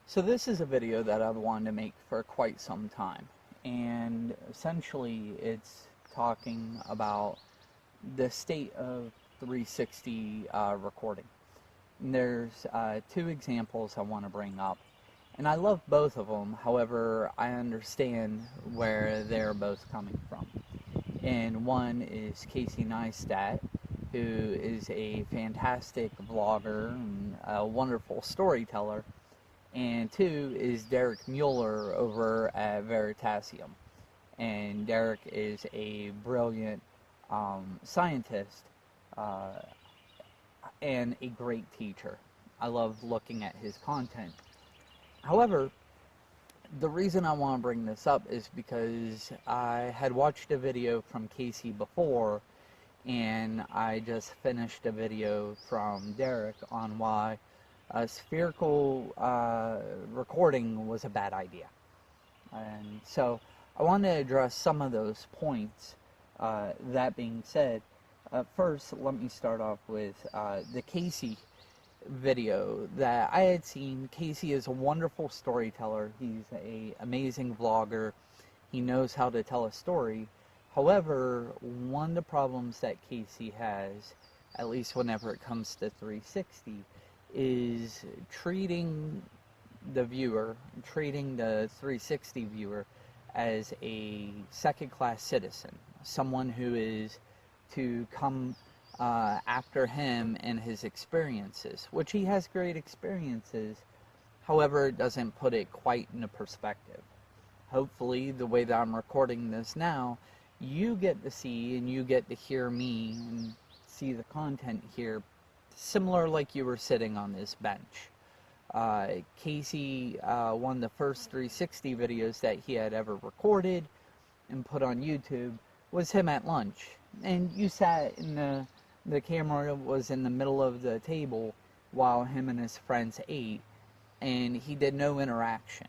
So this is a video that I've wanted to make for quite some time, and essentially it's talking about the state of 360 recording. And there's two examples I want to bring up, and I love both of them. However, I understand where they're both coming from. And one is Casey Neistat, who is a fantastic vlogger and a wonderful storyteller, and two is Derek Muller over at Veritasium. And Derek is a brilliant scientist and a great teacher. I love looking at his content. However, the reason I want to bring this up is because I had watched a video from Casey before, and I just finished a video from Derek on why spherical recording was a bad idea. And so I want to address some of those points. That being said, first let me start off with the Casey video that I had seen. Casey is a wonderful storyteller. He's an amazing vlogger. He knows how to tell a story. However, one of the problems that Casey has, at least whenever it comes to 360, is treating the 360 viewer, as a second-class citizen, someone who is to come after him and his experiences, which he has great experiences. However, it doesn't put it quite into perspective. Hopefully, the way that I'm recording this now, you get to see and you get to hear me and see the content here, similar like you were sitting on this bench. Casey, one of the first 360 videos that he had ever recorded and put on YouTube was him at lunch. And you sat in the camera was in the middle of the table while him and his friends ate, and he did no interaction,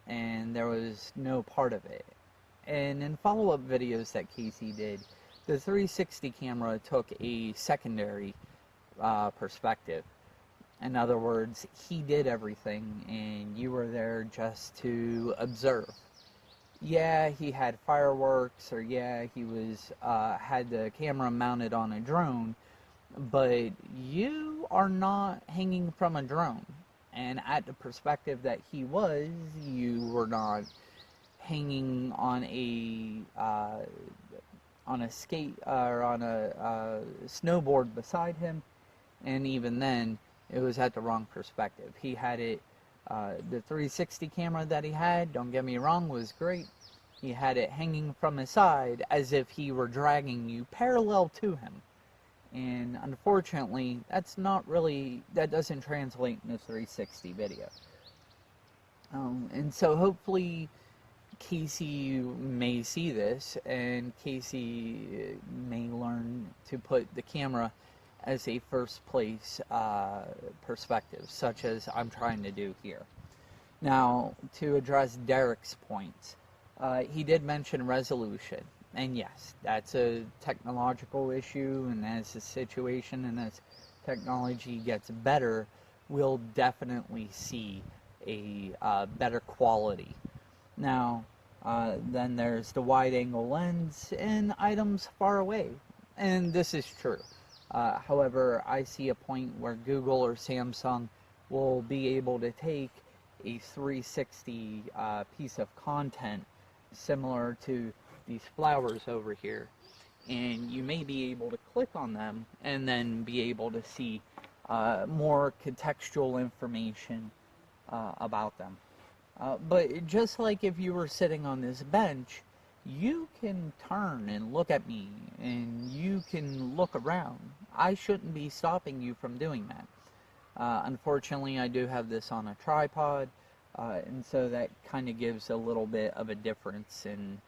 and there was no part of it. And in follow-up videos that Casey did, the 360 camera took a secondary perspective. In other words, he did everything and you were there just to observe. Yeah, he had fireworks, or yeah, he was had the camera mounted on a drone, but you are not hanging from a drone. And at the perspective that he was, you were not hanging on a skate or on a snowboard beside him, and even then it was at the wrong perspective. He had it, the 360 camera that he had, don't get me wrong, was great. He had it hanging from his side as if he were dragging you parallel to him. And unfortunately, that doesn't translate in a 360 video. And so hopefully Casey may see this, and Casey may learn to put the camera as a first place perspective, such as I'm trying to do here. Now, to address Derek's points, he did mention resolution, and yes, that's a technological issue, and as the situation and as technology gets better, we'll definitely see a better quality. Now, then there's the wide-angle lens and items far away, and this is true. However, I see a point where Google or Samsung will be able to take a 360 piece of content similar to these flowers over here, and you may be able to click on them and then be able to see more contextual information about them. But just like if you were sitting on this bench, you can turn and look at me, and you can look around. I shouldn't be stopping you from doing that. Unfortunately, I do have this on a tripod, and so that kind of gives a little bit of a difference in,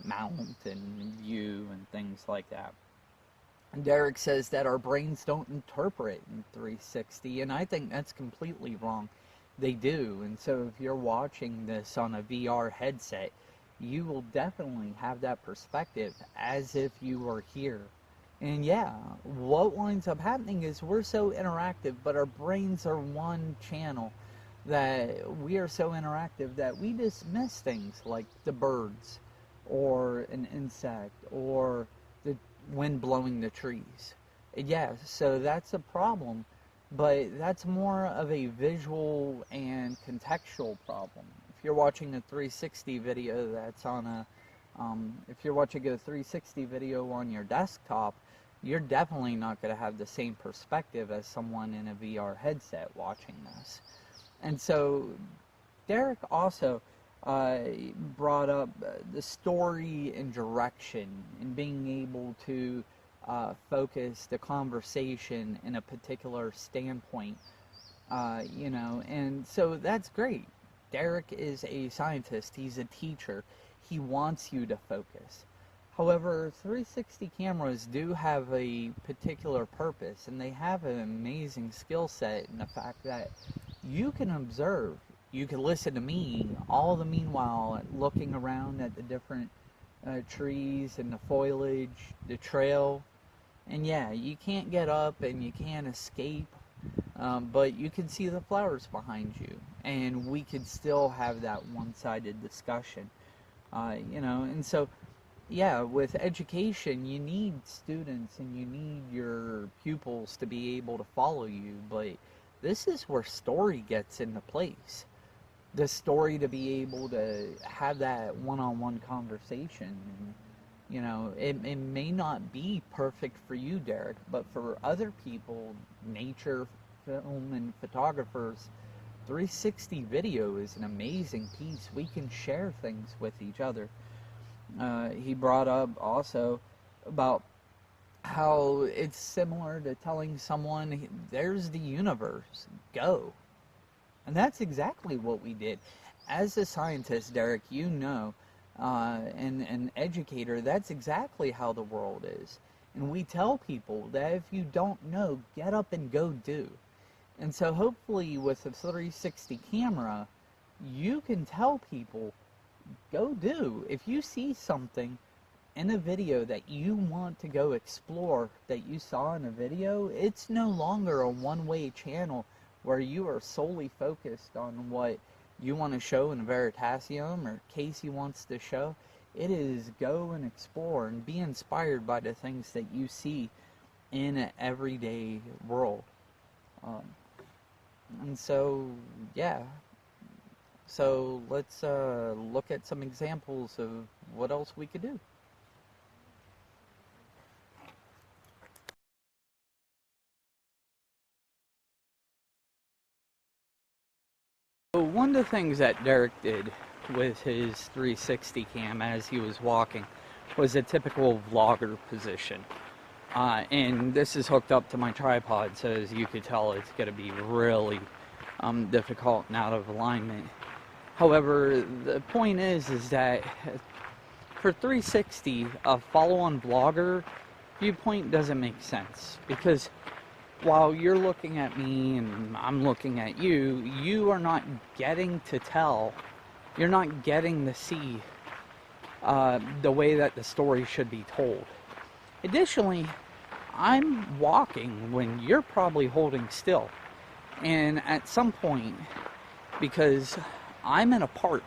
mount and view and things like that. And Derek says that our brains don't interpret in 360, and I think that's completely wrong. They do, and so if you're watching this on a VR headset, you will definitely have that perspective as if you were here. And yeah, what winds up happening is we're so interactive, but our brains are one channel. that we are so interactive that we dismiss things like the birds or an insect or the wind blowing the trees. Yeah, so that's a problem, but that's more of a visual and contextual problem. If you're watching a 360 video that's on if you're watching a 360 video on your desktop, you're definitely not going to have the same perspective as someone in a VR headset watching this. And so Derek also brought up the story and direction and being able to focus the conversation in a particular standpoint, and so that's great. Derek is a scientist, he's a teacher, he wants you to focus. However, 360 cameras do have a particular purpose, and they have an amazing skill set in the fact that you can observe, you can listen to me, all the meanwhile looking around at the different trees and the foliage, the trail, and yeah, you can't get up and you can't escape, but you can see the flowers behind you, and we could still have that one-sided discussion, and so yeah, with education, you need students and you need your pupils to be able to follow you, but this is where story gets into place. The story to be able to have that one-on-one conversation. And, it may not be perfect for you, Derek, but for other people, nature, film, and photographers, 360 video is an amazing piece. We can share things with each other. He brought up also about how it's similar to telling someone, there's the universe, go. And that's exactly what we did. As a scientist, Derek, and an educator, that's exactly how the world is. And we tell people that if you don't know, get up and go do. And so hopefully with a 360 camera, you can tell people, go do. If you see something in a video that you want to go explore that you saw in a video, it's no longer a one-way channel where you are solely focused on what you want to show in Veritasium or Casey wants to show. It is go and explore and be inspired by the things that you see in an everyday world. And so, yeah. So let's look at some examples of what else we could do. So one of the things that Derek did with his 360 cam as he was walking was a typical vlogger position. And this is hooked up to my tripod, so as you could tell, it's going to be really difficult and out of alignment. However, the point is that for 360, a follow-on vlogger viewpoint doesn't make sense, because while you're looking at me and I'm looking at you, you are not getting to tell, you're not getting to see the way that the story should be told. Additionally, I'm walking when you're probably holding still. And at some point, because I'm in a park,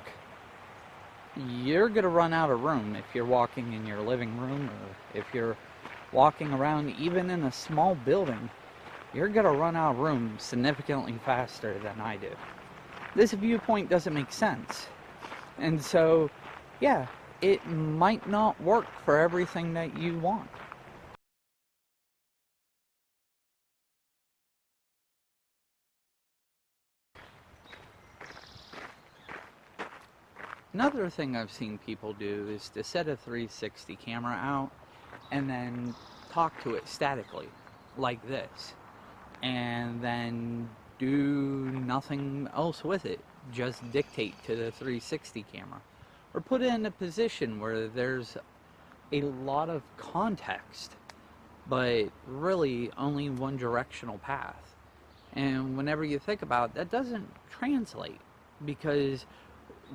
you're going to run out of room if you're walking in your living room, or if you're walking around even in a small building, you're going to run out of room significantly faster than I do. This viewpoint doesn't make sense. And so, yeah, it might not work for everything that you want. Another thing I've seen people do is to set a 360 camera out and then talk to it statically, like this, and then do nothing else with it, just dictate to the 360 camera, or put it in a position where there's a lot of context, but really only one directional path. And whenever you think about it, that doesn't translate, because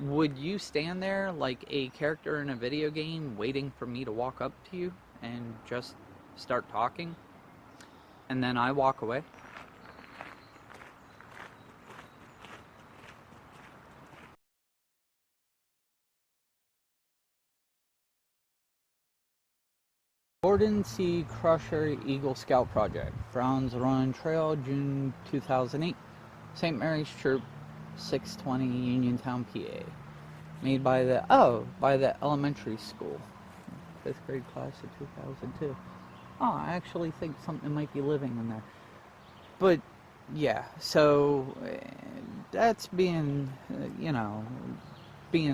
would you stand there like a character in a video game waiting for me to walk up to you and just start talking, and then I walk away? Gordon C. Crusher Eagle Scout Project, Browns Run Trail, June 2008, St. Mary's Troop, 620 Uniontown, PA. Made by the elementary school, 5th grade class of 2002. Oh, I actually think something might be living in there. But yeah, so that's being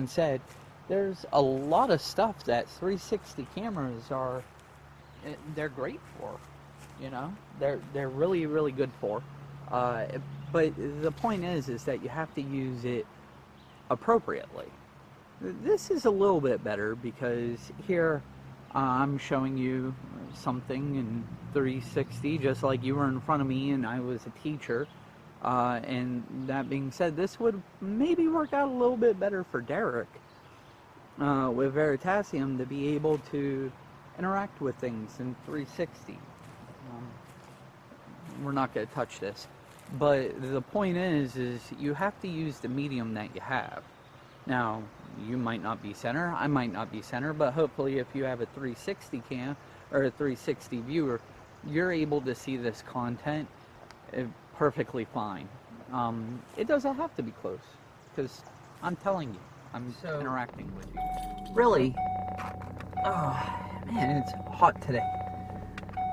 said, there's a lot of stuff that 360 cameras they're great for. They're really, really good for. But the point is that you have to use it appropriately. This is a little bit better because here I'm showing you something in 360 just like you were in front of me and I was a teacher. And that being said, this would maybe work out a little bit better for Derek with Veritasium to be able to interact with things in 360. We're not going to touch this. But the point is you have to use the medium that you have. Now, you might not be center, I might not be center, but hopefully if you have a 360 cam or a 360 viewer, you're able to see this content perfectly fine. It doesn't have to be close, because I'm telling you, I'm interacting with you. Really, oh man, it's hot today.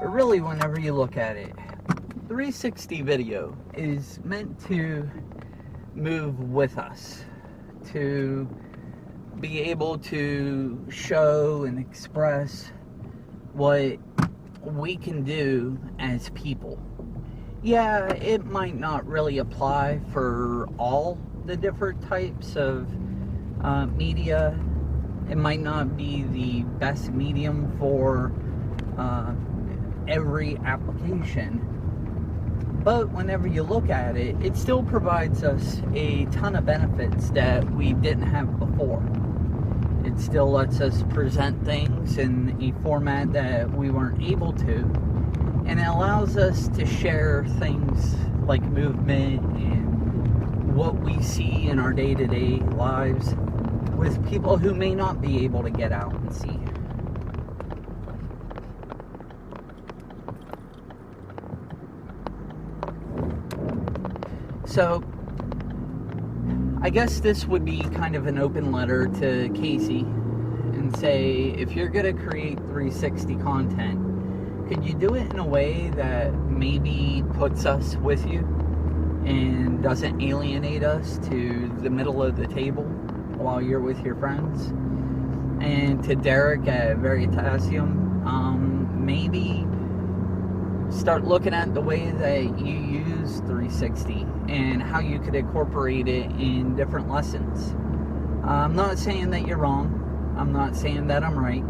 But really, whenever you look at it, 360 video is meant to move with us, to be able to show and express what we can do as people. Yeah, it might not really apply for all the different types of media. It might not be the best medium for every application. But whenever you look at it, it still provides us a ton of benefits that we didn't have before. It still lets us present things in a format that we weren't able to. And it allows us to share things like movement and what we see in our day-to-day lives with people who may not be able to get out and see. So, I guess this would be kind of an open letter to Casey and say, if you're going to create 360 content, could you do it in a way that maybe puts us with you and doesn't alienate us to the middle of the table while you're with your friends? And to Derek at Veritasium, maybe start looking at the way that you use 360 and how you could incorporate it in different lessons. I'm not saying that you're wrong. I'm not saying that I'm right.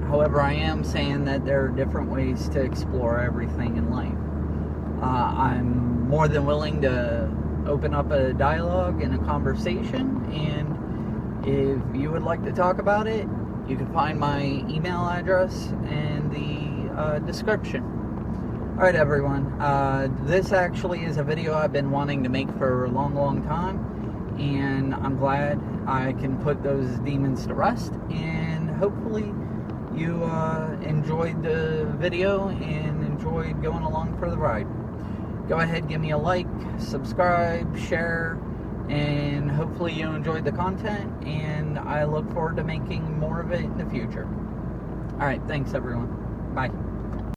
However, I am saying that there are different ways to explore everything in life. I'm more than willing to open up a dialogue and a conversation, and if you would like to talk about it, you can find my email address in the description. Alright everyone, this actually is a video I've been wanting to make for a long time, and I'm glad I can put those demons to rest, and hopefully you enjoyed the video and enjoyed going along for the ride. Go ahead, give me a like, subscribe, share, and hopefully you enjoyed the content, and I look forward to making more of it in the future. Alright, thanks everyone. Bye.